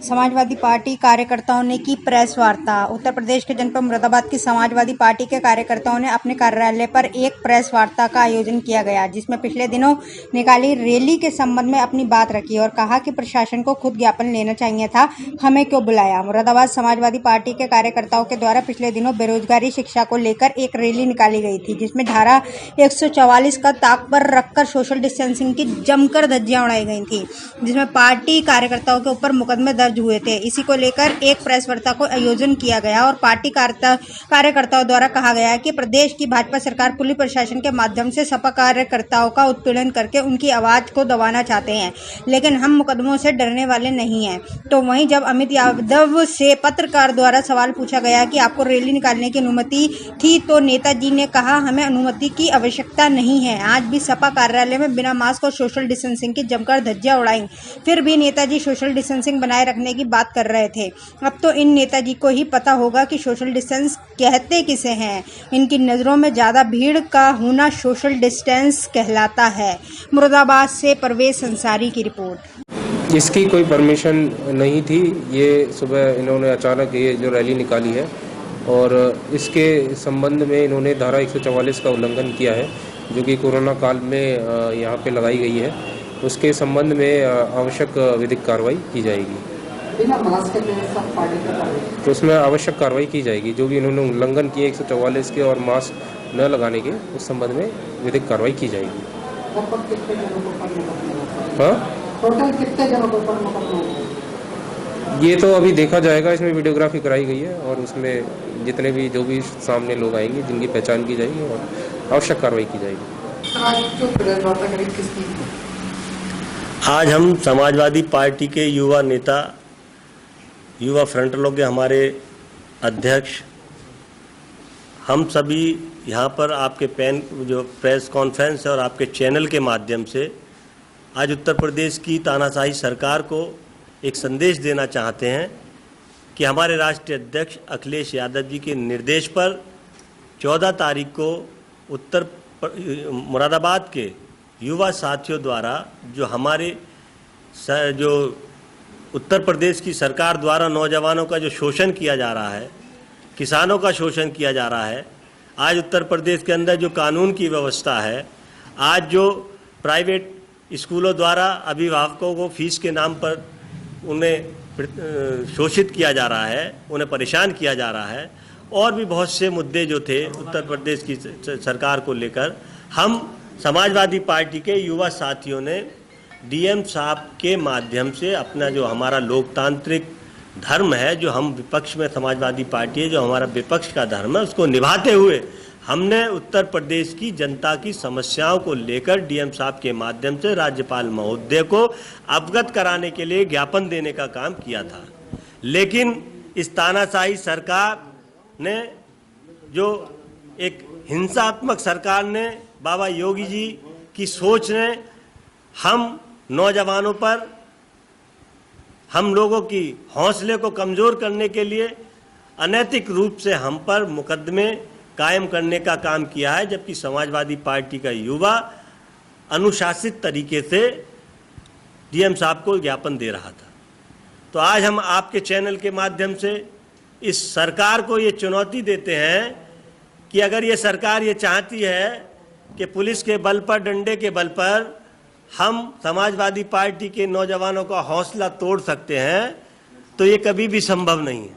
Samajwadi party कार्यकर्ताओं ने की प्रेस वार्ता। उत्तर प्रदेश के जनपद मुरादाबाद की समाजवादी पार्टी के कार्यकर्ताओं ने अपने कार्यालय पर एक प्रेस वार्ता का आयोजन किया गया, जिसमें पिछले दिनों निकाली रैली के संबंध में अपनी बात रखी और कहा कि प्रशासन को खुद ज्ञापन लेना चाहिए था, हमें क्यों बुलाया। मुरादाबाद समाजवादी पार्टी के कार्यकर्ताओं के द्वारा पिछले दिनों बेरोजगारी शिक्षा को लेकर एक रैली निकाली गई थी, जिसमें धारा 144 का ताक पर रखकर सोशल डिस्टेंसिंग की जमकर धज्जियां उड़ाई गई थी, जिसमें पार्टी कार्यकर्ताओं के ऊपर मुकदमे दर्ज हुए थे। इसी को लेकर एक प्रेस वार्ता को आयोजन किया गया और पार्टी कार्यकर्ताओं द्वारा कहा गया कि प्रदेश की भाजपा सरकार पुलिस प्रशासन के माध्यम से सपा कार्यकर्ताओं का उत्पीड़न करके उनकी आवाज को दबाना चाहते हैं, लेकिन हम मुकदमों से डरने वाले नहीं हैं। तो वहीं जब अमित यादव से पत्रकार द्वारा सवाल पूछा गया कि आपको रैली निकालने की अनुमति थी, तो नेताजी ने कहा, हमें अनुमति की आवश्यकता नहीं है। आज भी सपा कार्यालय में बिना मास्क और सोशल डिस्टेंसिंग की जमकर धज्जियां उड़ाई, फिर भी नेताजी सोशल डिस्टेंसिंग बनाए रखने की बात कर रहे थे। अब तो इन नेताजी को ही पता होगा कि सोशल डिस्टेंस कहते किसे हैं। इनकी नजरों में ज्यादा भीड़ का होना सोशल डिस्टेंस कहलाता है। मुरादाबाद से परवेज अंसारी की रिपोर्ट। इसकी कोई परमिशन नहीं थी। ये सुबह इन्होंने अचानक ये जो रैली निकाली है और इसके संबंध में इन्होंने धारा 144 का उल्लंघन किया है, जो कि कोरोना काल में यहाँ पे लगाई गई है। उसके संबंध में आवश्यक विधिक कार्रवाई की जाएगी। बिना मास्क के सब पार्टी तो उसमें आवश्यक कार्रवाई की जाएगी। जो भी इन्होंने उल्लंघन किए 144 के और मास्क न लगाने के, उस संबंध में विधिक कार्रवाई की जाएगी। हाँ, टोटल कितने जनों के ऊपर मुकदमा? ये तो अभी देखा जाएगा। इसमें वीडियोग्राफी कराई गई है और उसमें जितने भी जो भी सामने लोग आएंगे, जिनकी पहचान की जाएगी और आवश्यक कार्रवाई की जाएगी। आज जो प्रेस वार्ता करी किसकी? आज हम समाजवादी पार्टी के युवा नेता, युवा फ्रंटलों के हमारे अध्यक्ष, हम सभी यहाँ पर आपके जो प्रेस कॉन्फ्रेंस है और आपके चैनल के माध्यम से आज उत्तर प्रदेश की तानाशाही सरकार को एक संदेश देना चाहते हैं कि हमारे राष्ट्रीय अध्यक्ष अखिलेश यादव जी के निर्देश पर 14 तारीख को मुरादाबाद के युवा साथियों द्वारा जो हमारे जो उत्तर प्रदेश की सरकार द्वारा नौजवानों का जो शोषण किया जा रहा है, किसानों का शोषण किया जा रहा है, आज उत्तर प्रदेश के अंदर जो कानून की व्यवस्था है, आज जो प्राइवेट स्कूलों द्वारा अभिभावकों को फीस के नाम पर उन्हें शोषित किया जा रहा है, उन्हें परेशान किया जा रहा है, और भी बहुत से मुद्दे जो थे उत्तर प्रदेश की सरकार को लेकर, हम समाजवादी पार्टी के युवा साथियों ने डीएम साहब के माध्यम से अपना जो हमारा लोकतांत्रिक धर्म है, जो हम विपक्ष में समाजवादी पार्टी है, जो हमारा विपक्ष का धर्म है, उसको निभाते हुए हमने उत्तर प्रदेश की जनता की समस्याओं को लेकर डीएम साहब के माध्यम से राज्यपाल महोदय को अवगत कराने के लिए ज्ञापन देने का काम किया था। लेकिन इस तानाशाही सरकार ने, जो एक हिंसात्मक सरकार ने, बाबा योगी जी की सोच ने हम नौजवानों पर, हम लोगों की हौसले को कमज़ोर करने के लिए अनैतिक रूप से हम पर मुकदमे कायम करने का काम किया है, जबकि समाजवादी पार्टी का युवा अनुशासित तरीके से डीएम साहब को ज्ञापन दे रहा था। तो आज हम आपके चैनल के माध्यम से इस सरकार को ये चुनौती देते हैं कि अगर ये सरकार ये चाहती है कि पुलिस के बल पर, डंडे के बल पर हम समाजवादी पार्टी के नौजवानों का हौसला तोड़ सकते हैं, तो ये कभी भी संभव नहीं है।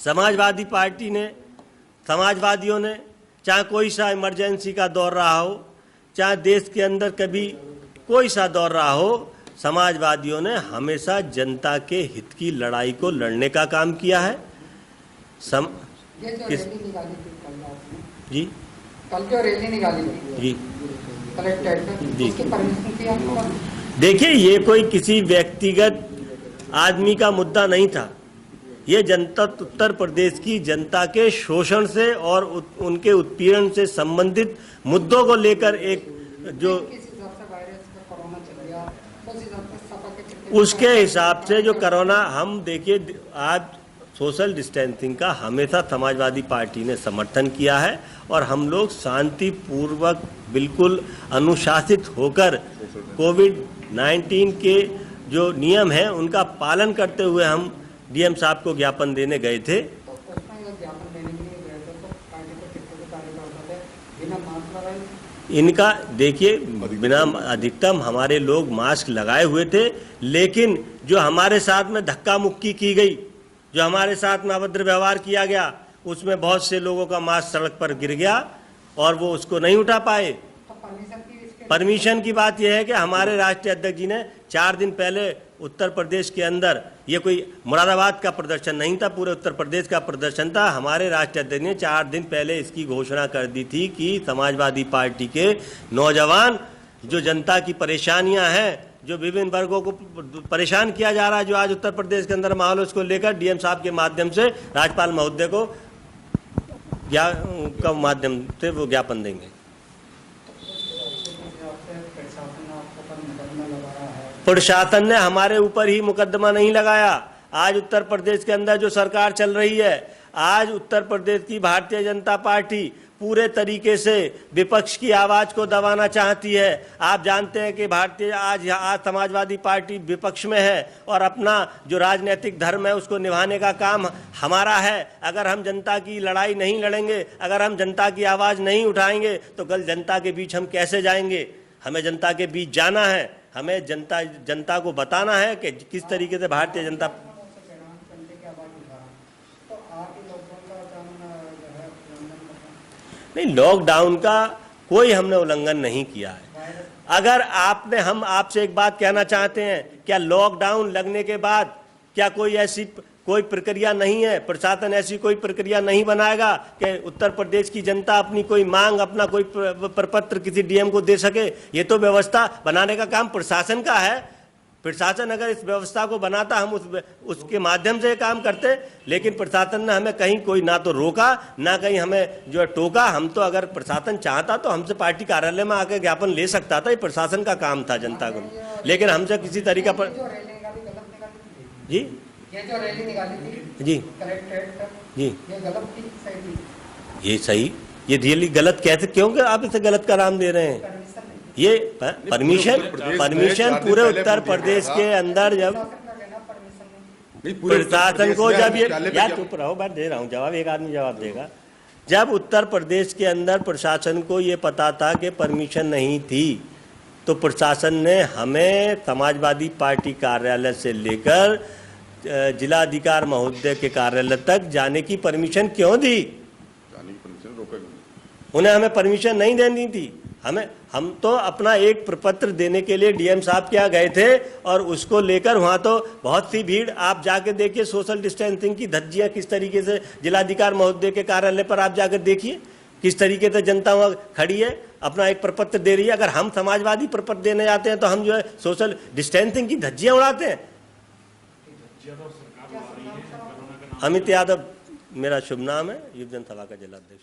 समाजवादी पार्टी ने, समाजवादियों ने, चाहे कोई सा इमरजेंसी का दौर रहा हो, चाहे देश के अंदर कभी कोई सा दौर रहा हो, समाजवादियों ने हमेशा जनता के हित की लड़ाई को लड़ने का काम किया है। जी, कल जो रैली निकाली जी जी, देखिए, ये कोई किसी व्यक्तिगत आदमी का मुद्दा नहीं था। ये जनता, उत्तर प्रदेश की जनता के शोषण से और उनके उत्पीड़न से संबंधित मुद्दों को लेकर एक जो उसके हिसाब से जो कोरोना, हम देखिए आज सोशल डिस्टेंसिंग का हमेशा समाजवादी पार्टी ने समर्थन किया है और हम लोग शांतिपूर्वक बिल्कुल अनुशासित होकर कोविड-19 के जो नियम हैं उनका पालन करते हुए हम डीएम साहब को ज्ञापन देने गए थे। इनका देखिए बिना अधिकतम हमारे लोग मास्क लगाए हुए थे, लेकिन जो हमारे साथ में धक्का मुक्की की गई, जो हमारे साथ में अभद्र व्यवहार किया गया, उसमें बहुत से लोगों का मास्क सड़क पर गिर गया और वो उसको नहीं उठा पाए। परमिशन की बात यह है कि हमारे राष्ट्रीय अध्यक्ष जी ने 4 दिन पहले उत्तर प्रदेश के अंदर, ये कोई मुरादाबाद का प्रदर्शन नहीं था, पूरे उत्तर प्रदेश का प्रदर्शन था, हमारे राष्ट्रीय अध्यक्ष ने 4 दिन पहले इसकी घोषणा कर दी थी कि समाजवादी पार्टी के नौजवान जो जनता की परेशानियां हैं, जो विभिन्न वर्गों को परेशान किया जा रहा है, जो आज उत्तर प्रदेश के अंदर माहौल, उसको लेकर डीएम साहब के माध्यम से राज्यपाल महोदय को माध्यम से वो ज्ञापन देंगे। प्रशासन ने हमारे ऊपर ही मुकदमा नहीं लगाया। आज उत्तर प्रदेश के अंदर जो सरकार चल रही है, आज उत्तर प्रदेश की भारतीय जनता पार्टी पूरे तरीके से विपक्ष की आवाज को दबाना चाहती है। आप जानते हैं कि आज समाजवादी पार्टी विपक्ष में है और अपना जो राजनीतिक धर्म है उसको निभाने का काम हमारा है। अगर हम जनता की लड़ाई नहीं लड़ेंगे, अगर हम जनता की आवाज नहीं उठाएंगे तो कल जनता के बीच हम कैसे जाएंगे? हमें जनता के बीच जाना है, हमें जनता को बताना है कि किस तरीके से भारतीय जनता। नहीं, लॉकडाउन का कोई हमने उल्लंघन नहीं किया है। अगर हम आपसे एक बात कहना चाहते हैं, क्या लॉकडाउन लगने के बाद क्या कोई प्रक्रिया नहीं है? प्रशासन ऐसी कोई प्रक्रिया नहीं बनाएगा कि उत्तर प्रदेश की जनता अपनी कोई मांग, अपना कोई प्रपत्र किसी डीएम को दे सके? ये तो व्यवस्था बनाने का काम प्रशासन का है। प्रशासन अगर इस व्यवस्था को बनाता, हम उसके माध्यम से काम करते, लेकिन प्रशासन ने हमें कहीं कोई ना तो रोका, ना कहीं हमें जो है टोका। हम तो अगर प्रशासन चाहता तो हमसे पार्टी कार्यालय में आकर ज्ञापन ले सकता था, ये प्रशासन का काम था जनता को, लेकिन हमसे किसी तरीका पर। जी, ये जो रैली निकाली थी जी जी, ये गलत थी, सही थी? ये सही, ये रियली गलत कैसे, क्योंकि आप इसे गलत का नाम दे रहे हैं? ये परमिशन पूरे उत्तर प्रदेश के अंदर जब प्रशासन को, जब ये यार चुप रहो, मैं दे रहा हूँ जवाब, एक आदमी जवाब देगा। जब उत्तर प्रदेश के अंदर प्रशासन को ये पता था कि परमिशन नहीं थी, तो प्रशासन ने हमें समाजवादी पार्टी कार्यालय से लेकर जिलाधिकारी महोदय के कार्यालय तक जाने की परमिशन क्यों दी? उन्हें हमें परमिशन नहीं देनी थी। हम तो अपना एक प्रपत्र देने के लिए डीएम साहब के यहाँ गए थे और उसको लेकर वहाँ तो बहुत सी भीड़, आप जाके देखिए सोशल डिस्टेंसिंग की धज्जियाँ किस तरीके से, जिलाधिकारी महोदय के कार्यालय पर आप जाकर देखिए किस तरीके से जनता वहाँ खड़ी है, अपना एक प्रपत्र दे रही है। अगर हम समाजवादी प्रपत्र देने जाते हैं तो हम जो है सोशल डिस्टेंसिंग की धज्जियाँ उड़ाते हैं। अमित यादव मेरा शुभ नाम है, युव जनता सभा का जिला अध्यक्ष।